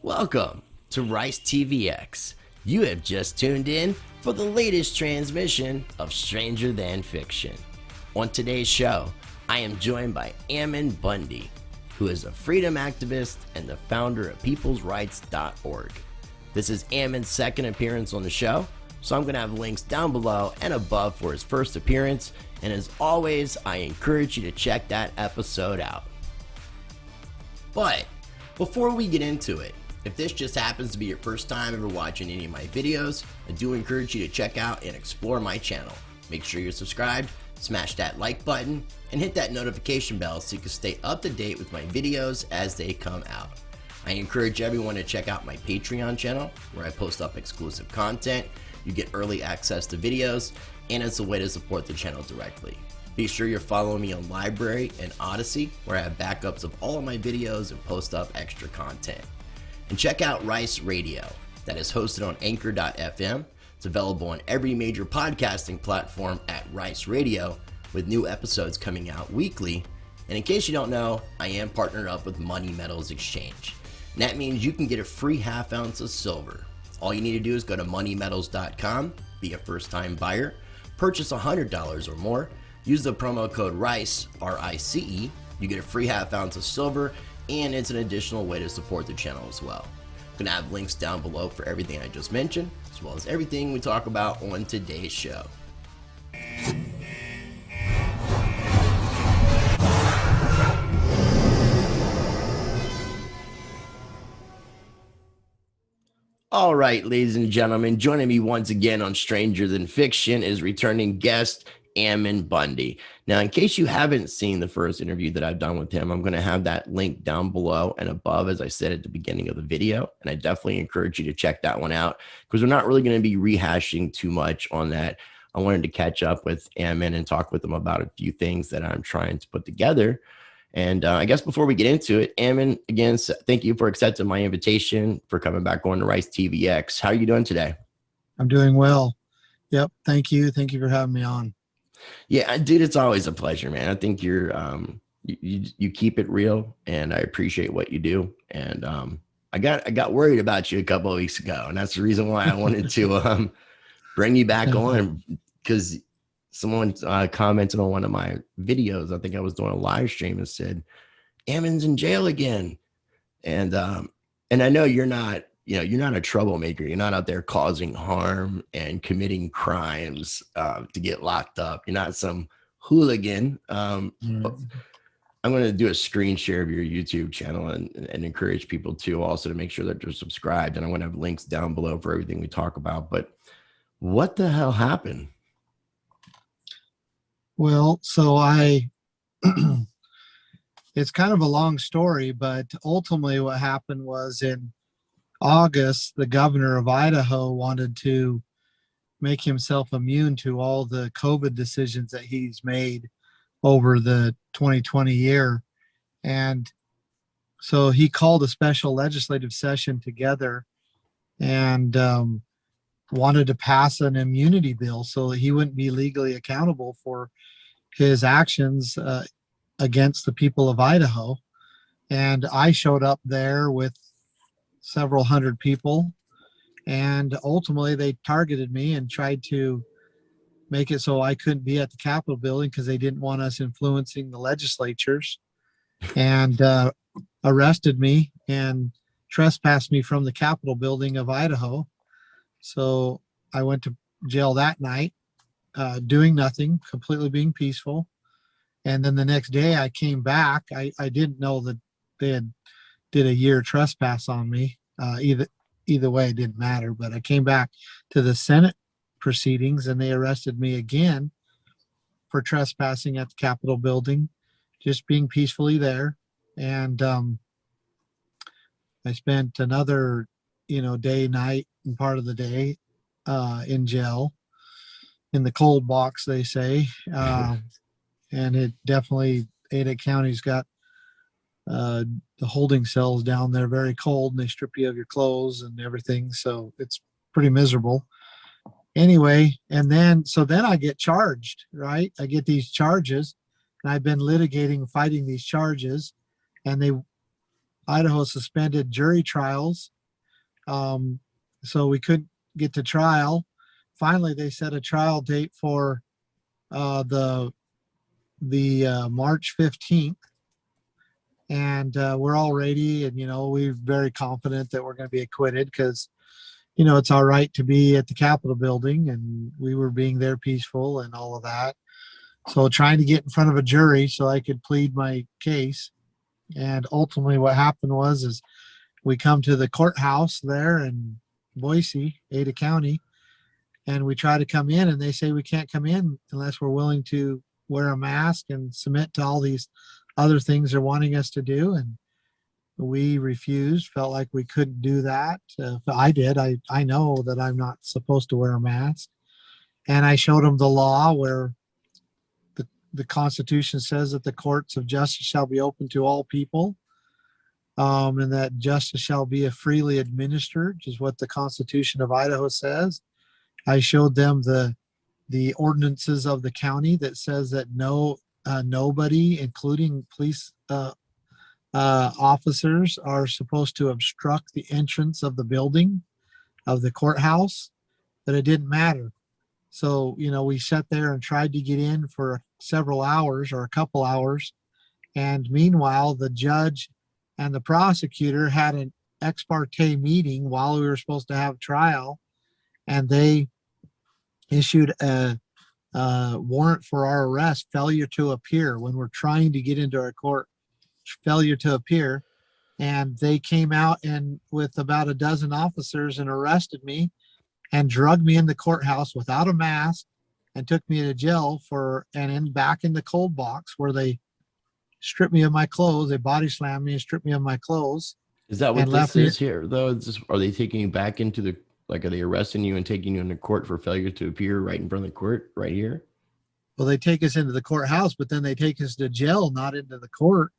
Welcome to Rice TVX. You have just tuned in for the latest transmission of Stranger Than Fiction. On today's show, I am joined by Ammon Bundy, who is a freedom activist and the founder of peoplesrights.org. This is Ammon's second appearance on the show, so I'm going to have links down below and above for his first appearance, and as always, I encourage you to check that episode out. But before we get into it, if this just happens to be your first time ever watching any of my videos, I do encourage you to check out and explore my channel. Make sure you're subscribed, smash that like button, and hit that notification bell so you can stay up to date with my videos as they come out. I encourage everyone to check out my Patreon channel, where I post up exclusive content, you get early access to videos, and it's a way to support the channel directly. Be sure you're following me on Library and Odyssey, where I have backups of all of my videos and post up extra content. And check out Rice Radio, that is hosted on anchor.fm. It's available on every major podcasting platform at Rice Radio, with new episodes coming out weekly. And in case you don't know, I am partnered up with Money Metals Exchange. And that means you can get a free half ounce of silver. All you need to do is go to moneymetals.com, be a first-time buyer, purchase $100 or more, use the promo code RICE, R-I-C-E, you get a free half ounce of silver, and it's an additional way to support the channel as well. I'm going to have links down below for everything I just mentioned, as well as everything we talk about on today's show. All right, ladies and gentlemen, joining me once again on Stranger Than Fiction is returning guest Ammon Bundy. Now, in case you haven't seen the first interview that I've done with him, I'm going to have that link down below and above, as I said at the beginning of the video. And I definitely encourage you to check that one out, because we're not really going to be rehashing too much on that. I wanted to catch up with Ammon and talk with him about a few things that I'm trying to put together. And I guess before we get into it, Ammon, again, thank you for accepting my invitation, for coming back on to Rice TVX. How are you doing today? I'm doing well. Yep. Thank you. Thank you for having me on. Yeah, dude, it's always a pleasure, man. I think you're you keep it real, and I appreciate what you do. And I got worried about you a couple of weeks ago, and that's the reason why I wanted to bring you back on, because someone commented on one of my videos. I think I was doing a live stream and said, Ammon's in jail again. And I know you're not, you're not a troublemaker. You're not out there causing harm and committing crimes to get locked up. You're not some hooligan. I'm going to do a screen share of your YouTube channel and encourage people to also to make sure that they're subscribed. And I'm going to have links down below for everything we talk about. But what the hell happened? Well, so it's kind of a long story, but ultimately what happened was in August, the governor of Idaho wanted to make himself immune to all the COVID decisions that he's made over the 2020 year. And so he called a special legislative session together and wanted to pass an immunity bill so that he wouldn't be legally accountable for his actions against the people of Idaho. And I showed up there with several hundred people, and ultimately they targeted me and tried to make it so I couldn't be at the Capitol building because they didn't want us influencing the legislatures, and arrested me and trespassed me from the Capitol building of Idaho. So I went to jail that night, doing nothing, completely being peaceful. And then the next day I came back. I didn't know that they did a year trespass on me. Either way, it didn't matter. But I came back to the Senate proceedings, and they arrested me again for trespassing at the Capitol building, just being peacefully there. And I spent another, day, night, and part of the day in jail, in the cold box, they say. And it definitely, Ada County's got the holding cells down there very cold, and they strip you of your clothes and everything. So it's pretty miserable. Anyway, and then I get charged, right? I get these charges, and I've been litigating, fighting these charges, and Idaho suspended jury trials. So we couldn't get to trial. Finally, they set a trial date for the March 15th. And we're all ready. And, we're very confident that we're going to be acquitted because, it's our right to be at the Capitol building. And we were being there peaceful and all of that. So trying to get in front of a jury so I could plead my case. And ultimately what happened is we come to the courthouse there in Boise, Ada County, and we try to come in and they say we can't come in unless we're willing to wear a mask and submit to all these other things they're wanting us to do. And we refused, felt like we couldn't do that. I did. I know that I'm not supposed to wear a mask. And I showed them the law where the Constitution says that the courts of justice shall be open to all people, and that justice shall be freely administered, which is what the Constitution of Idaho says. I showed them the ordinances of the county that says that nobody, including police officers, are supposed to obstruct the entrance of the building of the courthouse, but it didn't matter. So, we sat there and tried to get in for several hours or a couple hours. And meanwhile, the judge and the prosecutor had an ex parte meeting while we were supposed to have trial. And they issued a warrant for our arrest, failure to appear, when we're trying to get into our court, failure to appear. And they came out and with about a dozen officers and arrested me and drugged me in the courthouse without a mask and took me to jail back in the cold box where they stripped me of my clothes. They body slammed me and stripped me of my clothes. Is that what this is here, though? Are they taking you back into are they arresting you and taking you into court for failure to appear right in front of the court right here? Well, they take us into the courthouse, but then they take us to jail, not into the court.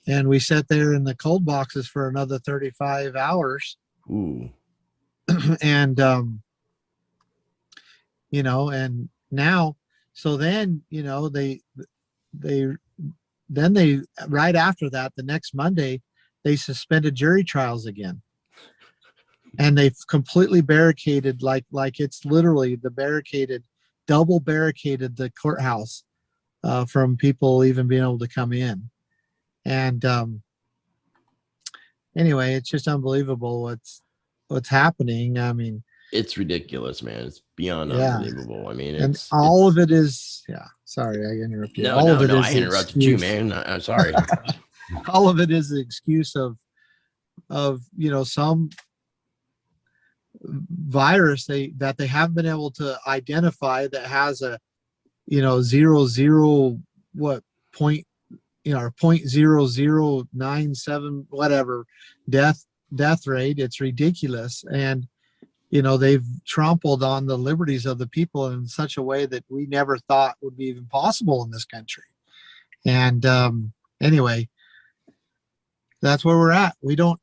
And we sat there in the cold boxes for another 35 hours. Ooh. And, and now, so then, they right after that, the next Monday, they suspended jury trials again. And they've completely barricaded, like it's literally double barricaded the courthouse from people even being able to come in. And anyway, it's just unbelievable what's happening. I mean, it's ridiculous, man. It's beyond unbelievable. I mean, all of it is. Yeah. Sorry, I interrupted you. No, I interrupted you, man. I'm sorry. All of it is the excuse of some virus that they have been able to identify that has a 0.0097 whatever death rate. It's ridiculous. And they've trampled on the liberties of the people in such a way that we never thought would be even possible in this country. And anyway, that's where we're at. We don't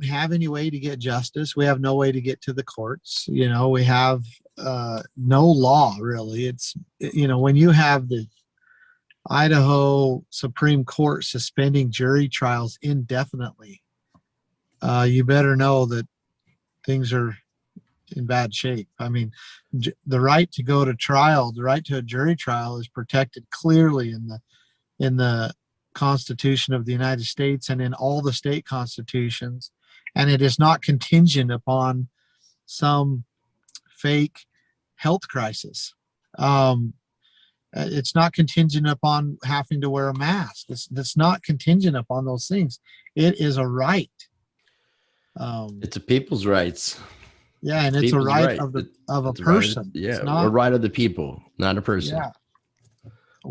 have any way to get justice. We have no way to get to the courts. We have no law, really. It's, when you have the Idaho Supreme Court suspending jury trials indefinitely, you better know that things are in bad shape. I mean, the right to go to trial, the right to a jury trial is protected clearly in the Constitution of the United States and in all the state constitutions. And it is not contingent upon some fake health crisis. It's not contingent upon having to wear a mask. It's not contingent upon those things. It is a right. It's a people's rights. Yeah, and it's a right of a person. It's not a right of the people, not a person. Yeah.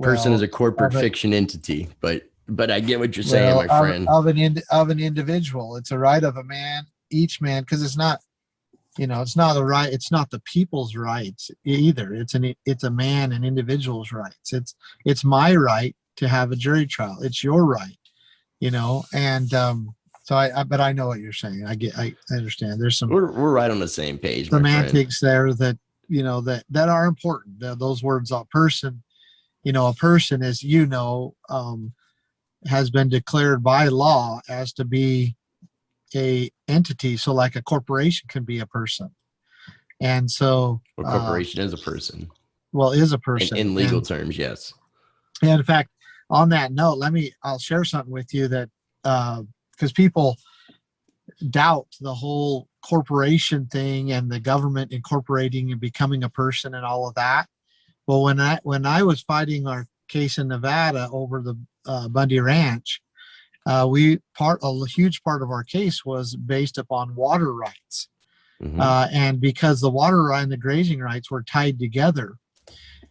Person is a corporate fiction entity, but I get what you're saying, my friend. Of an individual. It's a right of a man, each man, because it's not, it's not a right. It's not the people's rights either. It's a man and individual's rights. It's my right to have a jury trial. It's your right, and so but I know what you're saying. I understand. There's some. We're right on the same page. Semantics there that that are important. Those words, a person, a person, as has been declared by law as to be a entity. So like a corporation can be a person. And so, A corporation is a person. Well, is a person. In legal terms, yes. And in fact, on that note, I'll share something with you that, because people doubt the whole corporation thing and the government incorporating and becoming a person and all of that. Well, when I was fighting our case in Nevada over the Bundy Ranch, a huge part of our case was based upon water rights. Mm-hmm. And because the water right and the grazing rights were tied together.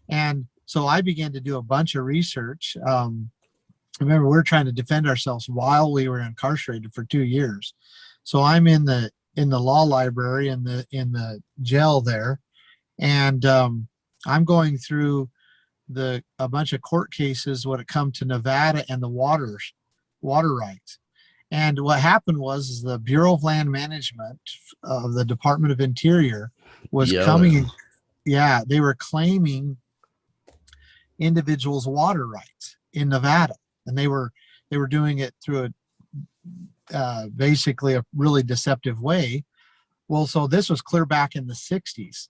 And so I began to do a bunch of research. Remember, we're trying to defend ourselves while we were incarcerated for 2 years. So I'm in the law library in the jail there, and I'm going through a bunch of court cases when it comes to Nevada and the water rights. And what happened was the Bureau of Land Management of the Department of Interior was coming. Yeah, they were claiming individuals' water rights in Nevada, and they were doing it through basically a really deceptive way. Well, so this was clear back in the 60s,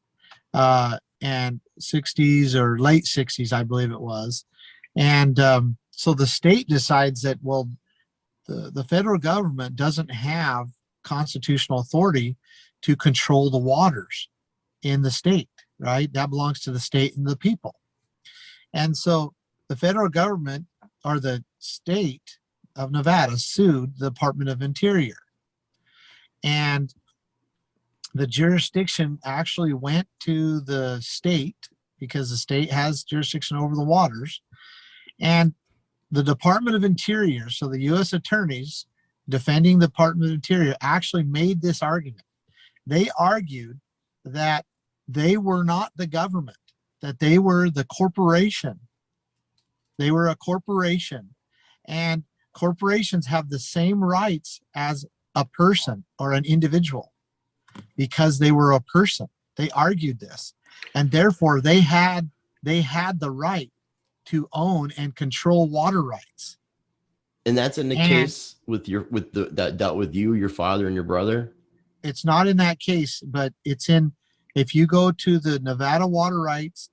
and 60s or late 60s, I believe it was. And so the state decides that, well, the federal government doesn't have constitutional authority to control the waters in the state, right? That belongs to the state and the people. And so the federal government, or the state of Nevada, sued the Department of Interior. And the jurisdiction actually went to the state because the state has jurisdiction over the waters. And the Department of Interior, so the U.S. attorneys defending the Department of Interior, actually made this argument. They argued that they were not the government, that they were the corporation. They were a corporation, and corporations have the same rights as a person or an individual because they were a person. They argued this, and therefore they had the right to own and control water rights. And that's in the case that dealt with you, your father, and your brother? It's not in that case, but it's in, if you go to the Nevada water rights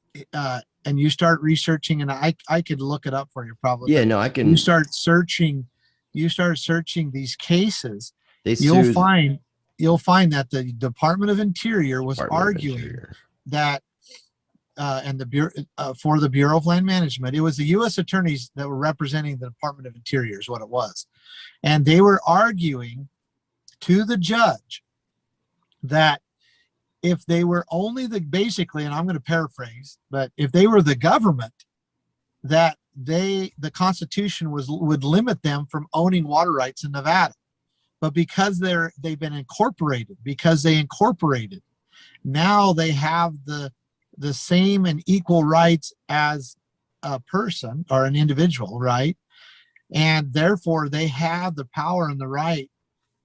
and you start researching, and I could look it up for you probably. Yeah, no, I can. You start searching these cases, you'll find that the Department of Interior was arguing that and the Bureau for the Bureau of Land Management, it was the U.S. attorneys that were representing the Department of Interior is what it was. And they were arguing to the judge that if they were only basically, and I'm going to paraphrase, but if they were the government, that the Constitution would limit them from owning water rights in Nevada. But because they've been incorporated, now they have the same and equal rights as a person or an individual, right? And therefore they have the power and the right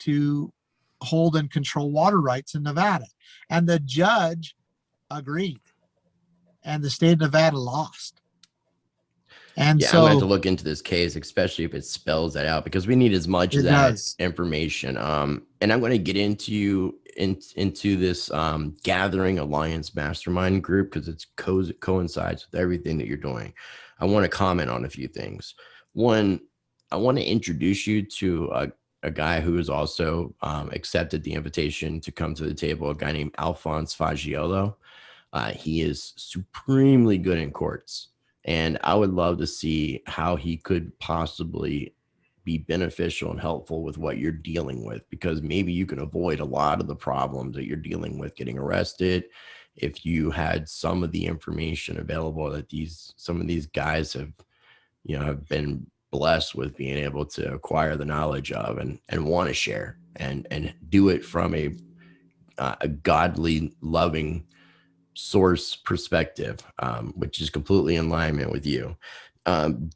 to hold and control water rights in Nevada. And the judge agreed, and the state of Nevada lost. And yeah, so I'm going to have to look into this case, especially if it spells that out, because we need as much of that information. And I'm going to get into this Gathering Alliance Mastermind group because it coincides with everything that you're doing. I want to comment on a few things. One, I want to introduce you to a guy who has also accepted the invitation to come to the table, a guy named Alphonse Fagiolo. He is supremely good in courts, and I would love to see how he could possibly be beneficial and helpful with what you're dealing with, because maybe you can avoid a lot of the problems that you're dealing with getting arrested if you had some of the information available that some of these guys have been blessed with being able to acquire the knowledge of and want to share and do it from a godly, loving source perspective, which is completely in alignment with you.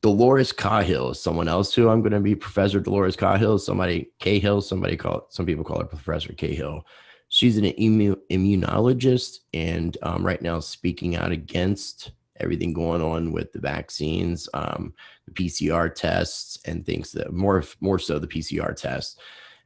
Dolores Cahill is someone else who I'm going to be Professor Dolores Cahill. Some people call her Professor Cahill. She's an immunologist and right now speaking out against everything going on with the vaccines, the PCR tests, and things that more so the PCR tests,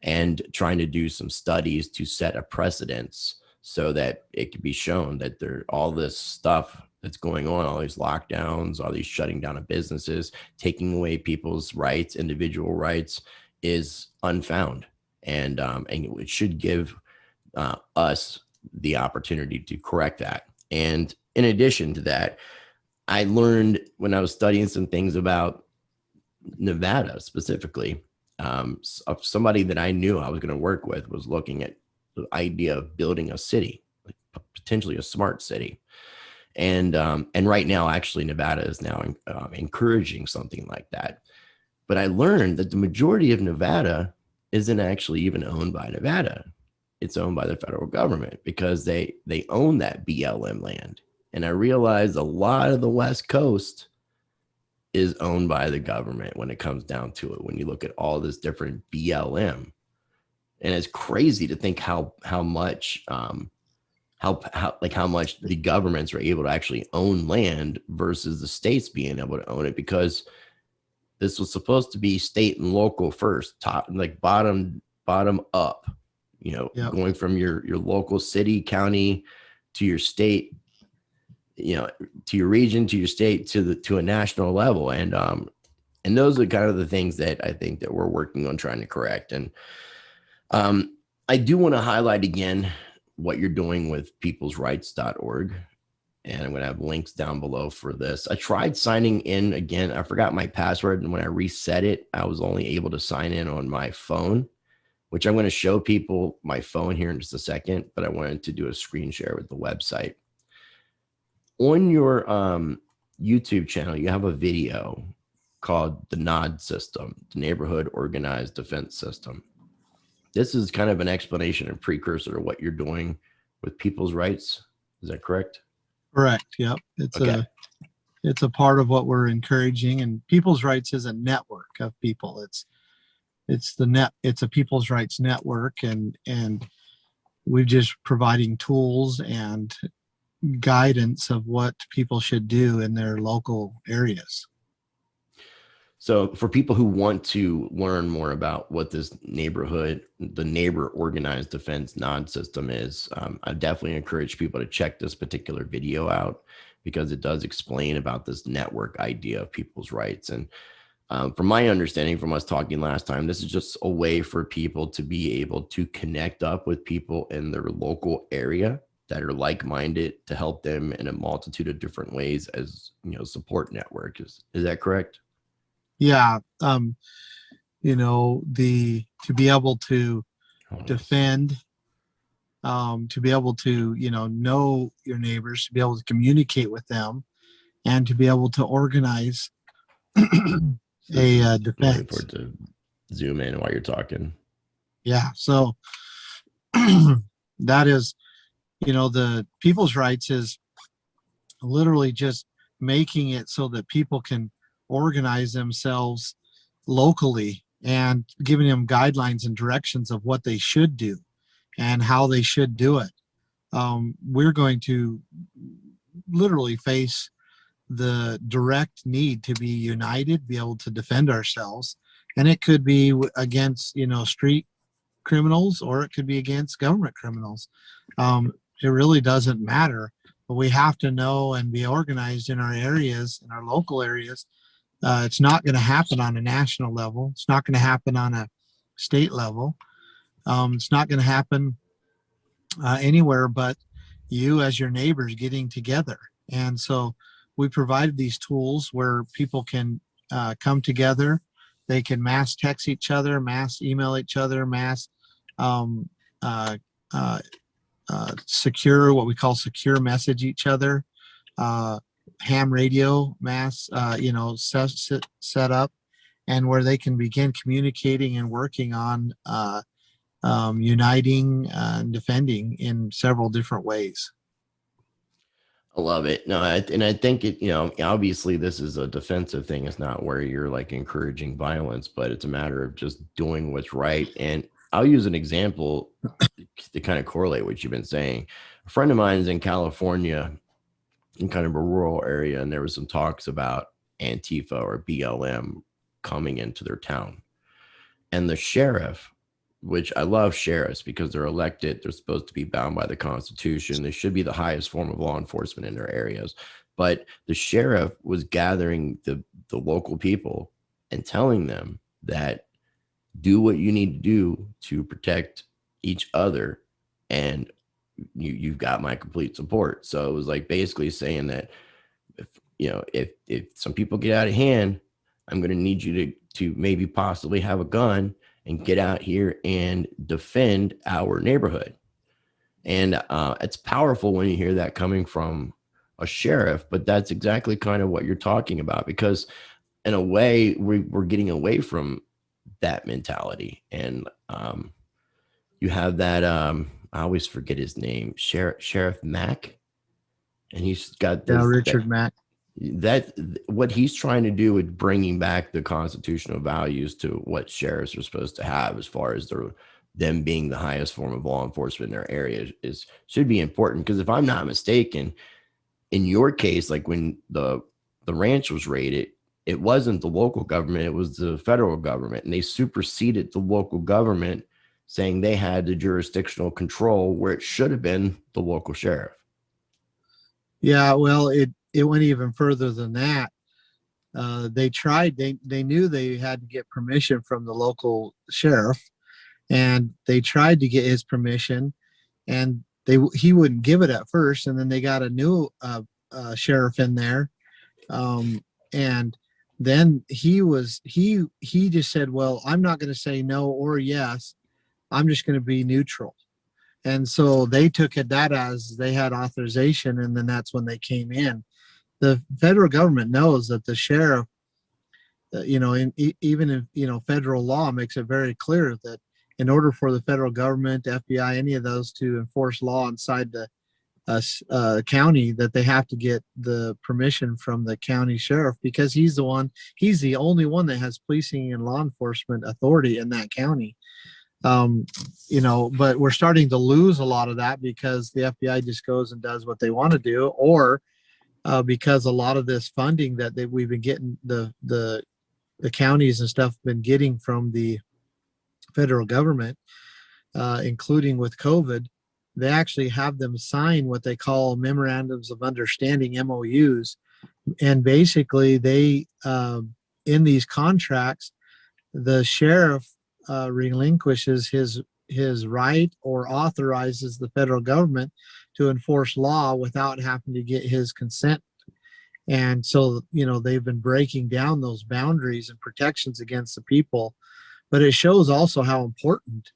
and trying to do some studies to set a precedence so that it can be shown that all this stuff that's going on, all these lockdowns, all these shutting down of businesses, taking away people's rights, individual rights, is unfound, and it should give us the opportunity to correct that. And in addition to that, I learned when I was studying some things about Nevada specifically, somebody that I knew I was going to work with was looking at the idea of building a city, like potentially a smart city. And right now, actually, Nevada is now encouraging something like that. But I learned that the majority of Nevada isn't actually even owned by Nevada. It's owned by the federal government because they own that BLM land. And I realized a lot of the West Coast is owned by the government when it comes down to it, when you look at all this different BLM. And it's crazy to think how much how much the governments are able to actually own land versus the states being able to own it, because this was supposed to be state and local first, top, like bottom up, Yep. going from your local city, county, to your state, to your region, to your state, to a national level. And those are kind of the things that I think that we're working on trying to correct. And I do want to highlight again what you're doing with peoplesrights.org. And I'm going to have links down below for this. I tried signing in again. I forgot my password. And when I reset it, I was only able to sign in on my phone, which I'm going to show people my phone here in just a second. But I wanted to do a screen share with the website. On your YouTube channel, you have a video called the NOD system, the Neighborhood Organized Defense System. This is kind of an explanation and precursor to what you're doing with people's rights. Is that correct? Correct. Yep. It's a part of what we're encouraging, and people's rights is a network of people. It's a people's rights network, and we're just providing tools and guidance of what people should do in their local areas. So for people who want to learn more about what this the neighbor organized defense NOD system is, I definitely encourage people to check this particular video out, because it does explain about this network idea of people's rights. And from my understanding from us talking last time, this is just a way for people to be able to connect up with people in their local area that are like-minded, to help them in a multitude of different ways as, support network. Is that correct? Yeah. To be able to defend, to be able to, know your neighbors, to be able to communicate with them, and to be able to organize a defense. For it to zoom in while you're talking. Yeah. So that is, the people's rights is literally just making it so that people can organize themselves locally, and giving them guidelines and directions of what they should do and how they should do it. We're going to literally face the direct need to be united, be able to defend ourselves. And it could be against, street criminals, or it could be against government criminals. It really doesn't matter, but we have to know and be organized in our areas, in our local areas. It's not going to happen on a national level. It's not going to happen on a state level. It's not going to happen anywhere but you as your neighbors getting together. And so we provided these tools where people can come together. They can mass text each other, mass email each other, mass secure, what we call secure message each other, ham radio mass, set up, and where they can begin communicating and working on uniting and defending in several different ways. I love it. No, and I think it, obviously this is a defensive thing. It's not where you're like encouraging violence, but it's a matter of just doing what's right. And I'll use an example to kind of correlate what you've been saying. A friend of mine is in California, in kind of a rural area, and there was some talks about Antifa or BLM coming into their town. And the sheriff, which I love sheriffs because they're elected, they're supposed to be bound by the Constitution. They should be the highest form of law enforcement in their areas. But the sheriff was gathering the local people and telling them that do what you need to do to protect each other, and you've got my complete support. So it was like basically saying that if some people get out of hand, I'm going to need you to maybe possibly have a gun and get out here and defend our neighborhood. And it's powerful when you hear that coming from a sheriff, but that's exactly kind of what you're talking about, because in a way we're getting away from that mentality. And you have that, I always forget his name, Sheriff Mack, and he's got this, Richard Mack. That what he's trying to do with bringing back the constitutional values to what sheriffs are supposed to have, as far as them being the highest form of law enforcement in their area, should be important. Because if I'm not mistaken, in your case, like when the ranch was raided, it wasn't the local government, it was the federal government, and they superseded the local government, saying they had the jurisdictional control where it should have been the local sheriff. Yeah, well, it went even further than that. They tried, they knew they had to get permission from the local sheriff, and they tried to get his permission, and he wouldn't give it at first. And then they got a new sheriff in there. And then he just said, well, I'm not going to say no or yes. I'm just going to be neutral. And so they took that as they had authorization, and then that's when they came in. The federal government knows that the sheriff, even if, federal law makes it very clear that in order for the federal government, FBI, any of those to enforce law inside the county, that they have to get the permission from the county sheriff, because he's the only one that has policing and law enforcement authority in that county. But we're starting to lose a lot of that because the FBI just goes and does what they want to do, or because a lot of this funding that we've been getting, the counties and stuff been getting from the federal government, including with COVID, they actually have them sign what they call memorandums of understanding, MOUs. And basically they, in these contracts, the sheriff relinquishes his right or authorizes the federal government to enforce law without having to get his consent. And so, they've been breaking down those boundaries and protections against the people. But it shows also how important,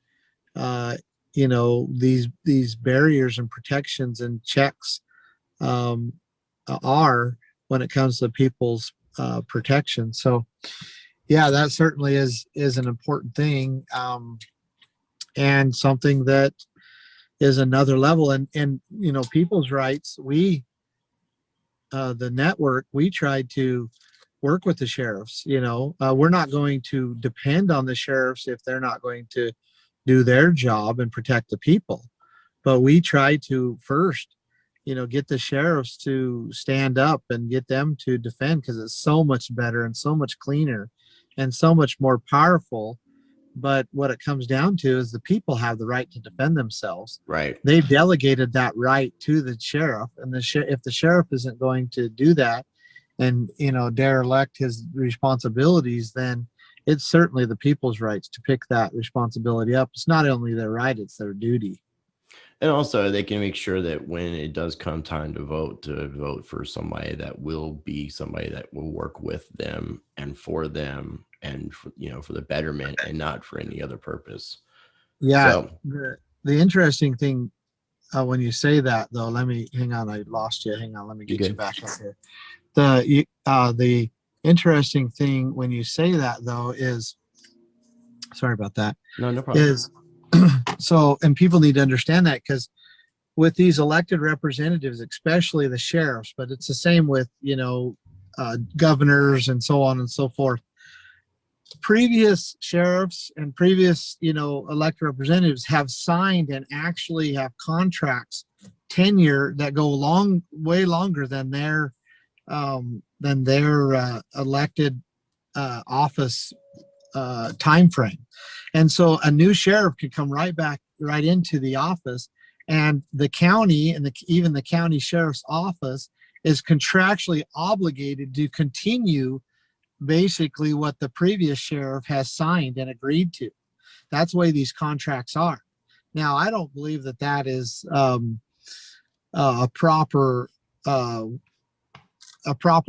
these barriers and protections and checks are when it comes to people's protection. So, yeah, that certainly is an important thing, and something that is another level. And people's rights. The network, we tried to work with the sheriffs. We're not going to depend on the sheriffs if they're not going to do their job and protect the people. But we try to first, get the sheriffs to stand up and get them to defend, because it's so much better and so much cleaner and so much more powerful. But what it comes down to is the people have the right to defend themselves. Right. They've delegated that right to the sheriff, and if the sheriff isn't going to do that and derelict his responsibilities, then it's certainly the people's rights to pick that responsibility up. It's not only their right, it's their duty. And also they can make sure that when it does come time to vote for somebody that will be somebody that will work with them and for them, and for the betterment, and not for any other purpose. Yeah. So, the interesting thing, when you say that, though, hang on, I lost you. Hang on, let me get you back up here. The interesting thing when you say that, though, is, sorry about that. No problem. Is so, and people need to understand that, because with these elected representatives, especially the sheriffs, but it's the same with governors and so on and so forth. Previous sheriffs and previous elected representatives have signed and actually have contracts tenure that go way longer than their elected office time frame. And so a new sheriff could come right into the office, and the county and even the county sheriff's office is contractually obligated to continue basically what the previous sheriff has signed and agreed to. That's the way these contracts are. Now, I don't believe that is a proper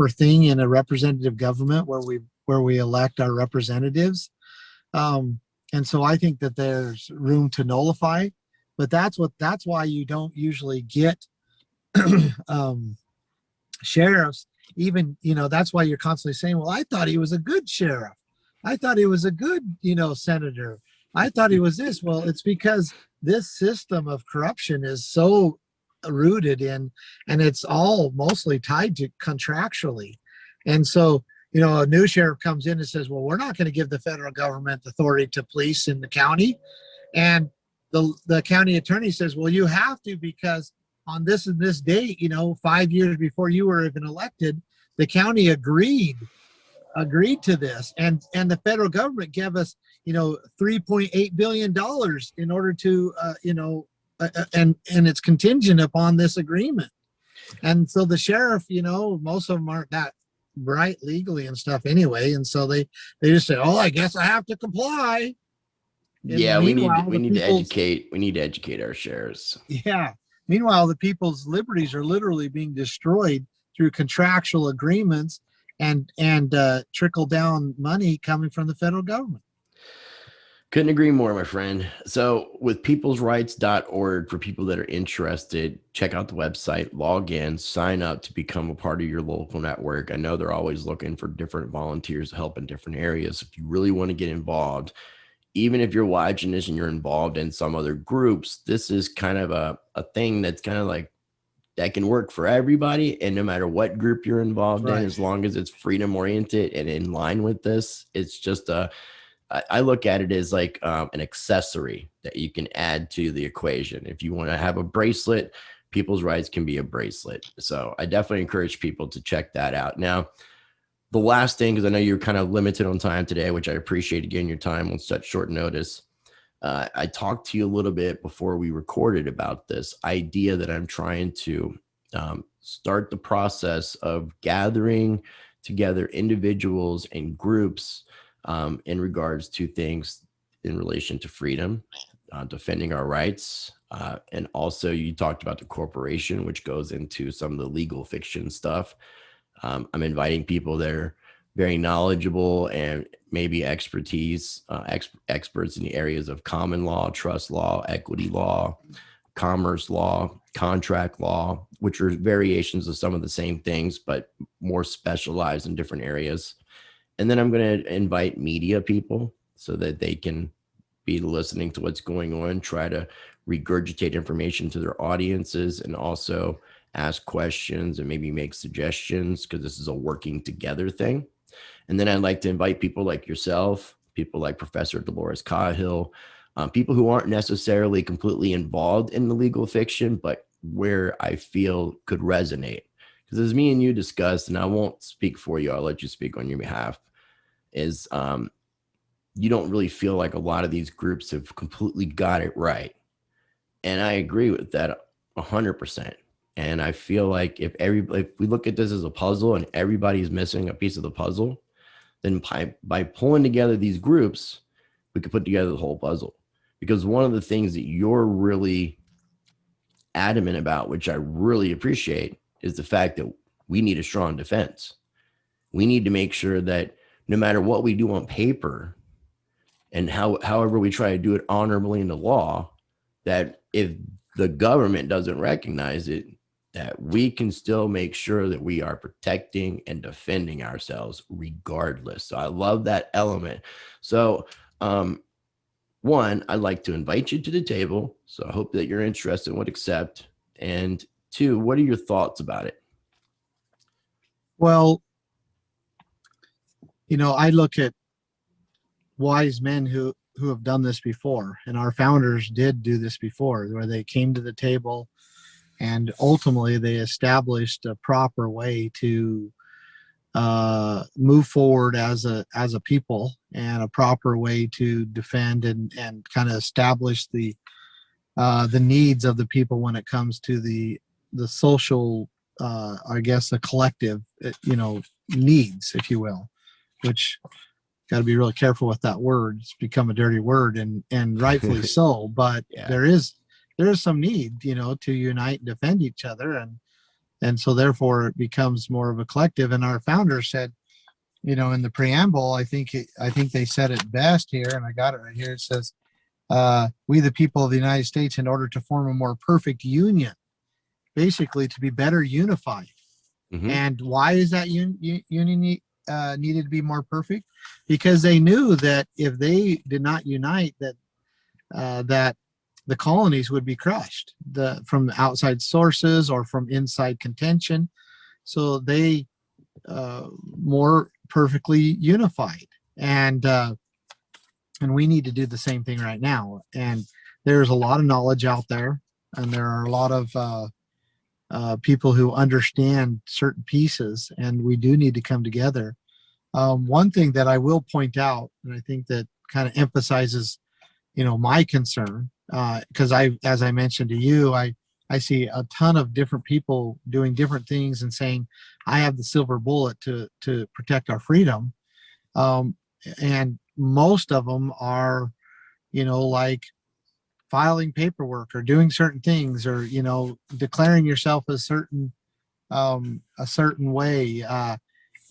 thing in a representative government where we elect our representatives. And so I think that there's room to nullify, but that's why you don't usually get sheriffs. Even, that's why you're constantly saying, well, I thought he was a good sheriff. I thought he was a good, senator. I thought he was this. Well, it's because this system of corruption is so rooted in, and it's all mostly tied to contractually. And so, a new sheriff comes in and says, well, we're not going to give the federal government authority to police in the county. And the county attorney says, well, you have to, because on this and this date, 5 years before you were even elected, the county agreed to this. And the federal government gave us, $3.8 billion in order to, and it's contingent upon this agreement. And so the sheriff, most of them aren't that bright legally and stuff anyway. And so they just say, oh, I guess I have to comply. Yeah, we need to educate our sheriffs. Yeah. Meanwhile, the people's liberties are literally being destroyed through contractual agreements and trickle down money coming from the federal government. Couldn't agree more, my friend. So with peoplesrights.org, for people that are interested, check out the website, log in, sign up to become a part of your local network. I know they're always looking for different volunteers to help in different areas. If you really want to get involved, even if you're watching this and you're involved in some other groups, this is kind of a thing that's kind of like that can work for everybody. And no matter what group you're involved in, as long as it's freedom oriented and in line with this, it's just I look at it as like an accessory that you can add to the equation. If you want to have a bracelet, People's Rights can be a bracelet. So I definitely encourage people to check that out. Now, the last thing, because I know you're kind of limited on time today, which I appreciate again your time on such short notice. I talked to you a little bit before we recorded about this idea that I'm trying to start the process of gathering together individuals and groups in regards to things in relation to freedom, defending our rights. And also you talked about the corporation, which goes into some of the legal fiction stuff. I'm inviting people that are very knowledgeable and maybe experts in the areas of common law, trust law, equity law, commerce law, contract law, which are variations of some of the same things, but more specialized in different areas. And then I'm going to invite media people so that they can be listening to what's going on, try to regurgitate information to their audiences, and also ask questions and maybe make suggestions, because this is a working together thing. And then I'd like to invite people like yourself, people like Professor Dolores Cahill, people who aren't necessarily completely involved in the legal fiction, but where I feel could resonate. Because as me and you discussed, and I won't speak for you, I'll let you speak on your behalf, is you don't really feel like a lot of these groups have completely got it right. And I agree with that 100%. And I feel like if we look at this as a puzzle and everybody's missing a piece of the puzzle, then by pulling together these groups, we could put together the whole puzzle. Because one of the things that you're really adamant about, which I really appreciate, is the fact that we need a strong defense. We need to make sure that no matter what we do on paper and however we try to do it honorably in the law, that if the government doesn't recognize it, that we can still make sure that we are protecting and defending ourselves regardless. So I love that element. So one, I'd like to invite you to the table. So I hope that you're interested and would accept. And two, what are your thoughts about it? Well, I look at wise men who have done this before, and our founders did do this before, where they came to the table And ultimately, they established a proper way to move forward as a people, and a proper way to defend and kind of establish the needs of the people when it comes to the social, I guess, the collective, needs, if you will, which got to be really careful with that word. It's become a dirty word, and rightfully so. But Yeah. there is some need, to unite and defend each other, and so therefore it becomes more of a collective. And our founder said, in the preamble, I think they said it best here, and I got it right here. It says, "We, the people of the United States, in order to form a more perfect union, basically to be better unified." Mm-hmm. And why is that union needed to be more perfect? Because they knew that if they did not unite, that the colonies would be crushed from outside sources or from inside contention. So they more perfectly unified, and we need to do the same thing right now. And there's a lot of knowledge out there, and there are a lot of people who understand certain pieces, and we do need to come together. One thing that I will point out, and I think that kind of emphasizes, my concern, because as I mentioned to you, I see a ton of different people doing different things and saying, I have the silver bullet to protect our freedom. And most of them are, like filing paperwork or doing certain things, or, declaring yourself a certain way.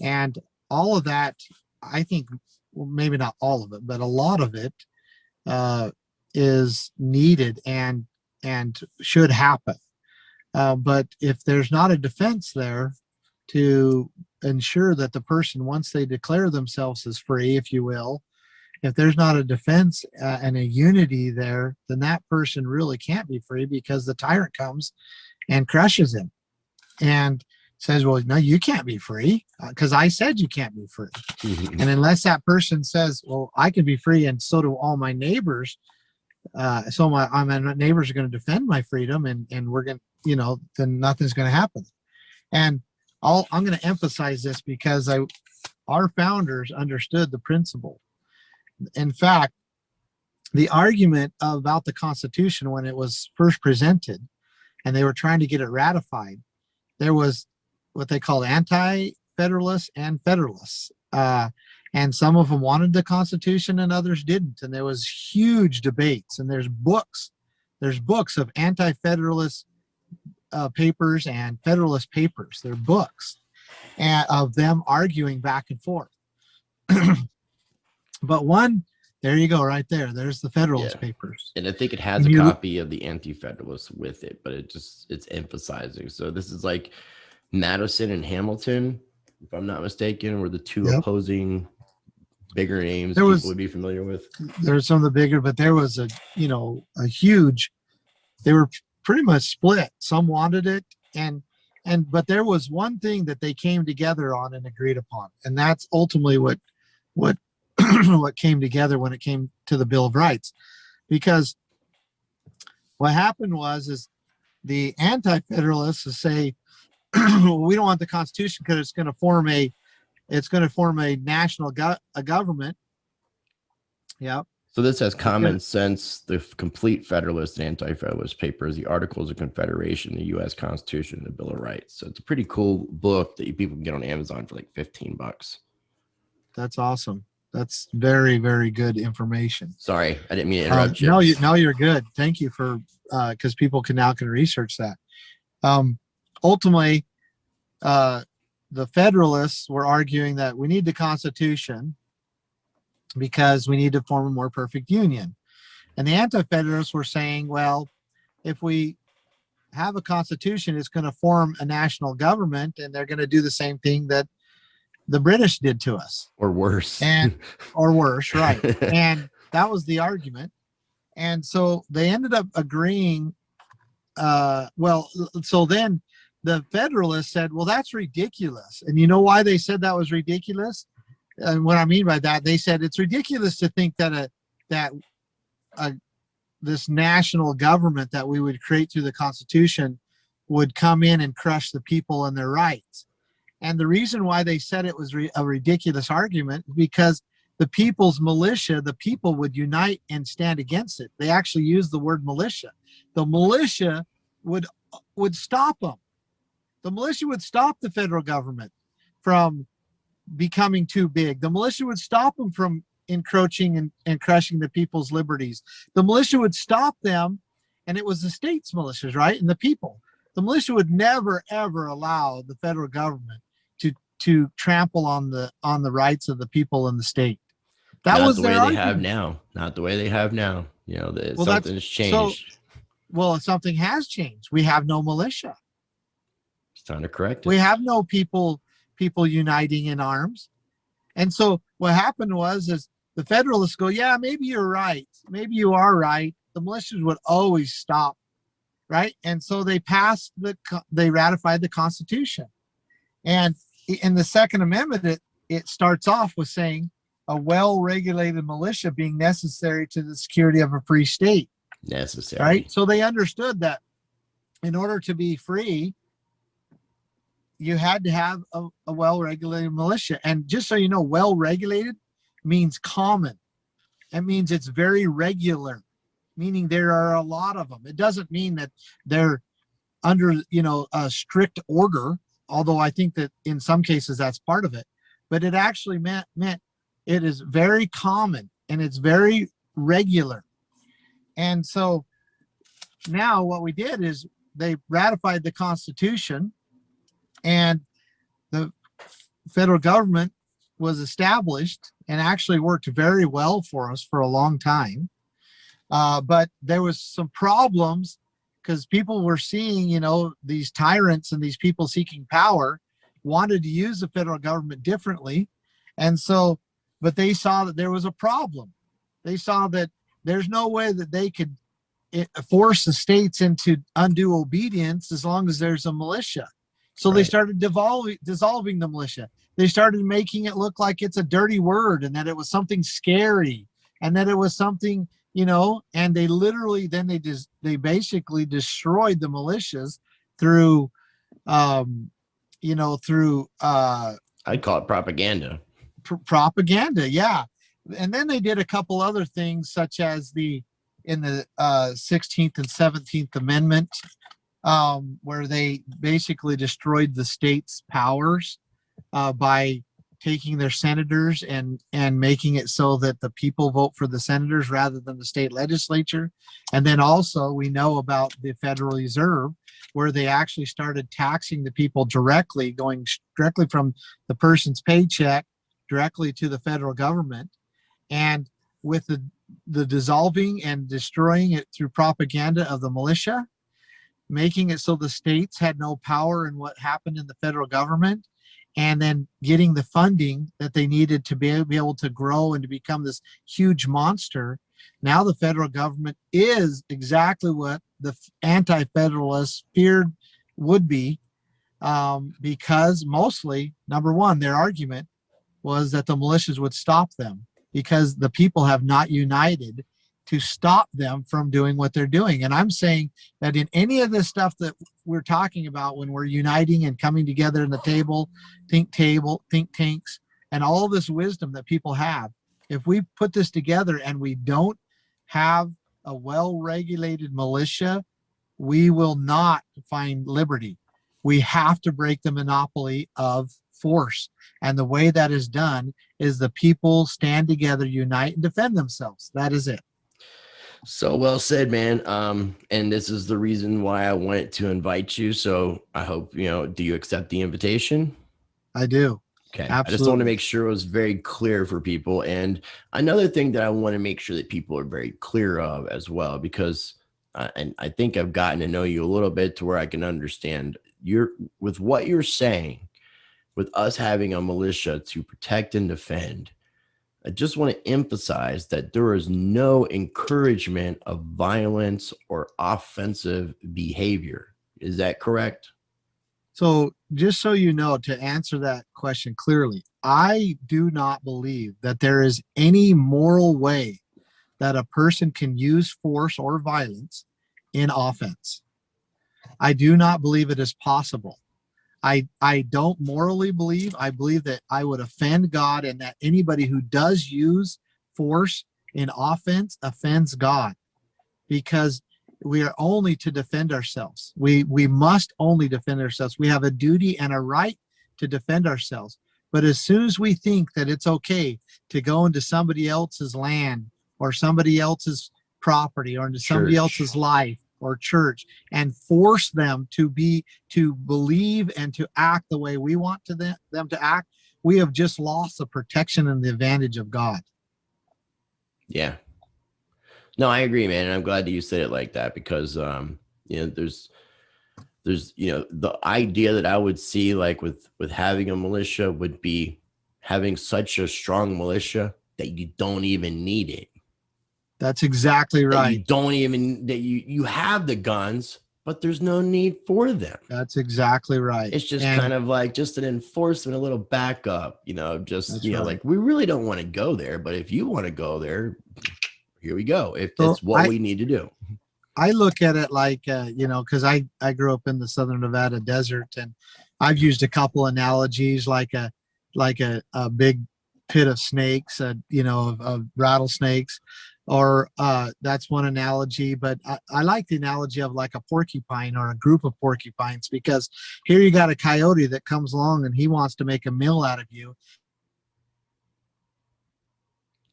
And all of that, I think, well, maybe not all of it, but a lot of it is needed and should happen. But if there's not a defense there to ensure that the person, once they declare themselves as free, if you will, if there's not a defense and a unity there, then that person really can't be free, because the tyrant comes and crushes him and says, well, no, you can't be free because I said you can't be free. And unless that person says, well, I can be free and so do all my neighbors, so my neighbors are going to defend my freedom, and we're going to, then nothing's going to happen. And I'm going to emphasize this because our founders understood the principle. In fact, the argument about the Constitution, when it was first presented and they were trying to get it ratified, there was what they called anti-federalists and federalists. And some of them wanted the Constitution and others didn't. And there was huge debates, and there's books of anti-federalist papers and federalist papers. They're books of them arguing back and forth. But there you go, right there. There's the Federalist Papers. And I think it has a copy of the Anti-Federalist with it, but it's emphasizing. So this is like Madison and Hamilton, if I'm not mistaken, were the two opposing bigger names people would be familiar with. There's some of the bigger, but there was a huge, they were pretty much split. Some wanted it, but there was one thing that they came together on and agreed upon. And that's ultimately what what came together when it came to the Bill of Rights. Because what happened is the anti-federalists say, well, we don't want the Constitution because it's going to form a national government. Yeah. So this has common sense, the complete Federalist and Anti-Federalist papers, the Articles of Confederation, the U.S. Constitution, and the Bill of Rights. So it's a pretty cool book that people can get on Amazon for like $15. That's awesome. That's very, very good information. Sorry, I didn't mean to interrupt you. No, you're good. Thank you for because people can research that. Ultimately, the Federalists were arguing that we need the Constitution because we need to form a more perfect union. And the Anti-Federalists were saying, well, if we have a Constitution, it's going to form a national government, and they're going to do the same thing that the British did to us. Or worse. Or worse, right. And that was the argument. And so they ended up agreeing. So then the Federalists said, well, that's ridiculous. And you know why they said that was ridiculous? And what I mean by that, they said it's ridiculous to think that this national government that we would create through the Constitution would come in and crush the people and their rights. And the reason why they said it was a ridiculous argument is because the people's militia, the people would unite and stand against it. They actually used the word militia. The militia would stop them. The militia would stop the federal government from becoming too big. The militia would stop them from encroaching and crushing the people's liberties. The militia would stop them, and it was the state's militias, right? And the people. The militia would never, ever allow the federal government to trample on the rights of the people in the state. That Not was the their way they argument. have now. Not the way they have now. You know, Well, something has changed. Something has changed. We have no militia. It's time to correct it. We have no people uniting in arms. And so what happened is the Federalists go, yeah, maybe you're right. Maybe you are right. The militias would always stop, right? And so they ratified the Constitution. And in the Second Amendment, it starts off with saying a well-regulated militia being necessary to the security of a free state. Necessary. Right? So they understood that in order to be free, you had to have a well-regulated militia. And just so you know, well-regulated means common. It means it's very regular, meaning there are a lot of them. It doesn't mean that they're under, a strict order, although I think that in some cases that's part of it. But it actually meant it is very common and it's very regular. And so now what we did is they ratified the Constitution, and the federal government was established and actually worked very well for us for a long time. But there was some problems because people were seeing, these tyrants and these people seeking power wanted to use the federal government differently. And so, but they saw that there was a problem. They saw that there's no way that they could force the states into undue obedience as long as there's a militia. So They started dissolving the militia. They started making it look like it's a dirty word and that it was something scary and that it was something, and they literally, then they basically destroyed the militias through, I'd call it propaganda. Propaganda. Yeah. And then they did a couple other things, such as in the 16th and 17th Amendment, where they basically destroyed the state's powers by taking their senators and making it so that the people vote for the senators rather than the state legislature. And then also we know about the Federal Reserve, where they actually started taxing the people directly, going directly from the person's paycheck directly to the federal government. And with the dissolving and destroying it through propaganda of the militia, making it so the states had no power in what happened in the federal government, and then getting the funding that they needed to be able to grow and to become this huge monster. Now the federal government is exactly what the anti-federalists feared would be, because mostly, number one, their argument was that the militias would stop them because the people have not united to stop them from doing what they're doing. And I'm saying that in any of this stuff that we're talking about, when we're uniting and coming together in the think tanks, and all this wisdom that people have, if we put this together and we don't have a well-regulated militia, we will not find liberty. We have to break the monopoly of force. And the way that is done is the people stand together, unite, and defend themselves. That is it. So well said, man. And this is the reason why I wanted to invite you. So I hope, do you accept the invitation? I do. Okay. Absolutely. I just want to make sure it was very clear for people. And another thing that I want to make sure that people are very clear of as well, because and I think I've gotten to know you a little bit to where I can understand with what you're saying, with us having a militia to protect and defend. I just want to emphasize that there is no encouragement of violence or offensive behavior. Is that correct? So just so you know, to answer that question clearly, I do not believe that there is any moral way that a person can use force or violence in offense. I do not believe it is possible. I don't morally believe. I believe that I would offend God, and that anybody who does use force in offense offends God, because we are only to defend ourselves. We must only defend ourselves. We have a duty and a right to defend ourselves. But as soon as we think that it's okay to go into somebody else's land or somebody else's property or into somebody else's life or church and force them to believe and to act the way we want them to act, we have just lost the protection and the advantage of God. Yeah. No, I agree, man. And I'm glad that you said it like that, because, there's, the idea that I would see like with having a militia would be having such a strong militia that you don't even need it. That's exactly right. You don't even, that you have the guns, but there's no need for them. That's exactly right. It's just kind of like just an enforcement, a little backup, like we really don't want to go there, but if you want to go there, here we go. If that's what we need to do. I look at it like, because I grew up in the Southern Nevada desert, and I've used a couple analogies like a big pit of snakes, of rattlesnakes, or that's one analogy. But I like the analogy of like a porcupine or a group of porcupines, because here you got a coyote that comes along and he wants to make a meal out of you.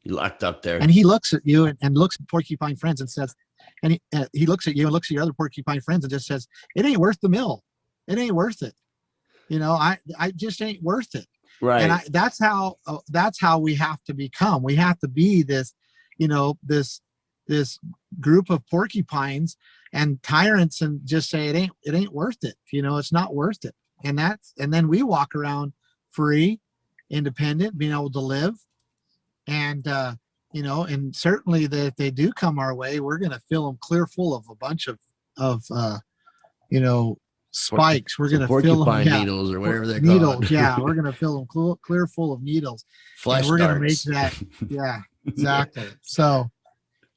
You locked up there. And he looks at you and looks at porcupine friends and says, and he looks at you and looks at your other porcupine friends and just says, it ain't worth the meal. It ain't worth it. I just ain't worth it. Right. And that's how we have to become. We have to be this, this group of porcupines and tyrants, and just say it ain't worth it. It's not worth it. And then we walk around free, independent, being able to live. And, and certainly that if they do come our way, we're going to fill them clear full of a bunch of spikes. We're going to fill them needles or whatever they're needles. called. Yeah. We're going to fill them clear full of needles. Flesh we're going to make darts. that. Yeah, exactly. So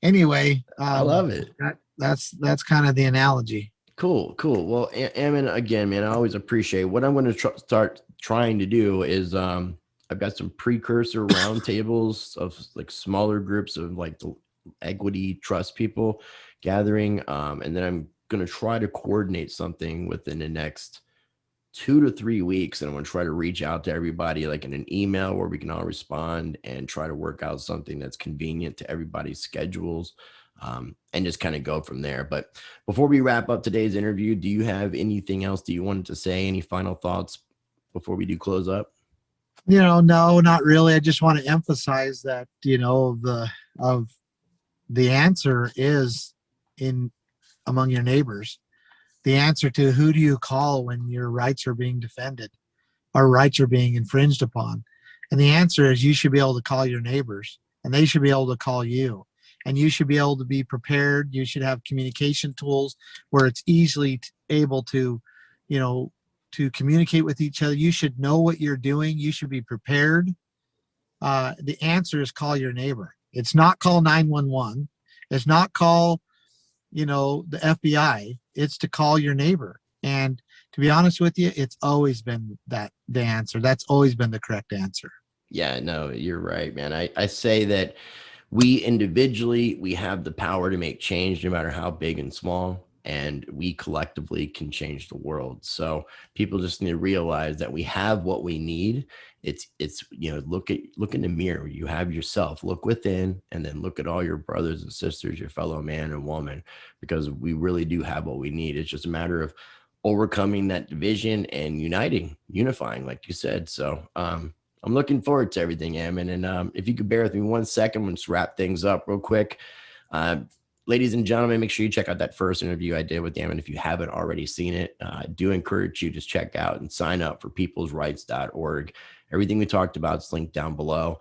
anyway, I love it. That's kind of the analogy. Cool. Well, Ammon, again, man, I always appreciate what I'm going to start trying to do is, I've got some precursor roundtables of like smaller groups of like the equity trust people gathering. And then I'm going to try to coordinate something within the next 2 to 3 weeks. And I'm going to try to reach out to everybody like in an email where we can all respond and try to work out something that's convenient to everybody's schedules, and just kind of go from there. But before we wrap up today's interview, do you have anything else that you wanted to say? Any final thoughts before we do close up? No, not really. I just want to emphasize that, the answer is among your neighbors. The answer to who do you call when your rights are being defended or rights are being infringed upon. And the answer is you should be able to call your neighbors, and they should be able to call you, and you should be able to be prepared. You should have communication tools where it's easily able to, to communicate with each other. You should know what you're doing. You should be prepared. The answer is call your neighbor. It's not call 911. It's not call, the FBI. It's to call your neighbor. And to be honest with you, it's always been the answer. That's always been the correct answer. Yeah, no, you're right, man. I say that we individually, we have the power to make change no matter how big and small. And we collectively can change the world. So people just need to realize that we have what we need. It's look in the mirror. You have yourself, look within, and then look at all your brothers and sisters, your fellow man and woman, because we really do have what we need. It's just a matter of overcoming that division and unifying, like you said. So I'm looking forward to everything, Ammon. And if you could bear with me 1 second, let's wrap things up real quick. Ladies and gentlemen, make sure you check out that first interview I did with Ammon. If you haven't already seen it, I do encourage you to check out and sign up for peoplesrights.org. Everything we talked about is linked down below.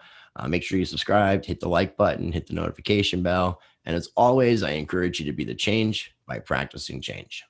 Make sure you subscribe, hit the like button, hit the notification bell. And as always, I encourage you to be the change by practicing change.